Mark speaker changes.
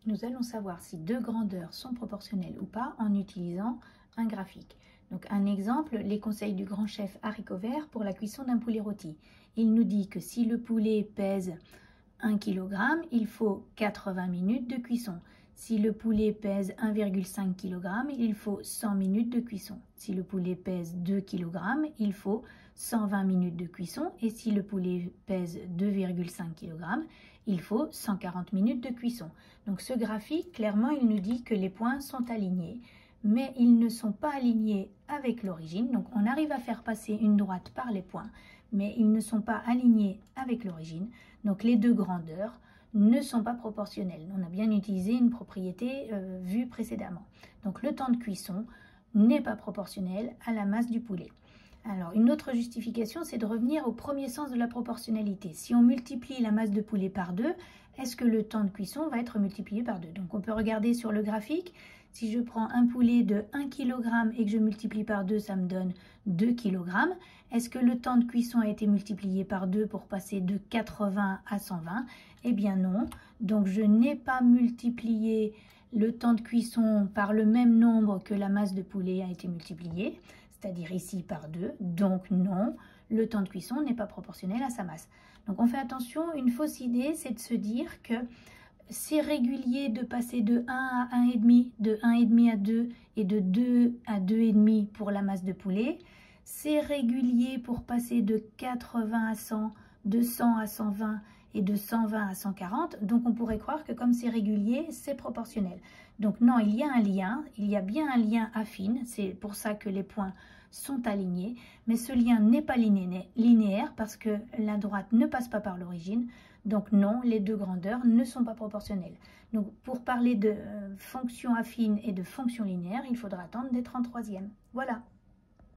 Speaker 1: nous allons savoir si deux grandeurs sont proportionnelles ou pas en utilisant un graphique. Donc un exemple, les conseils du grand chef haricot vert pour la cuisson d'un poulet rôti. Il nous dit que si le poulet pèse 1 kg, il faut 80 minutes de cuisson. Si le poulet pèse 1,5 kg, il faut 100 minutes de cuisson. Si le poulet pèse 2 kg, il faut 120 minutes de cuisson. Et si le poulet pèse 2,5 kg, il faut 140 minutes de cuisson. Donc ce graphique, clairement, il nous dit que les points sont alignés, mais ils ne sont pas alignés avec l'origine. Donc on arrive à faire passer une droite par les points, mais ils ne sont pas alignés avec l'origine. Donc les deux grandeurs ne sont pas proportionnelles. On a bien utilisé une propriété vue précédemment. Donc le temps de cuisson n'est pas proportionnel à la masse du poulet. Alors une autre justification, c'est de revenir au premier sens de la proportionnalité. Si on multiplie la masse de poulet par 2, est-ce que le temps de cuisson va être multiplié par 2? Donc on peut regarder sur le graphique. Si je prends un poulet de 1 kg et que je multiplie par 2, ça me donne 2 kg. Est-ce que le temps de cuisson a été multiplié par 2 pour passer de 80 à 120? Eh bien non. Donc je n'ai pas multiplié le temps de cuisson par le même nombre que la masse de poulet a été multipliée, c'est-à-dire ici par 2. Donc non, le temps de cuisson n'est pas proportionnel à sa masse. Donc on fait attention, une fausse idée, c'est de se dire que c'est régulier de passer de 1 à 1,5, de 1,5 à 2 et de 2 à 2,5 pour la masse de poulet. C'est régulier pour passer de 80 à 100, de 100 à 120 et de 120 à 140. Donc on pourrait croire que comme c'est régulier, c'est proportionnel. Donc non, il y a un lien, il y a bien un lien affine. C'est pour ça que les points sont alignés. Mais ce lien n'est pas linéaire parce que la droite ne passe pas par l'origine. Donc non, les deux grandeurs ne sont pas proportionnelles. Donc pour parler de fonction affine et de fonction linéaire, il faudra attendre d'être en troisième. Voilà.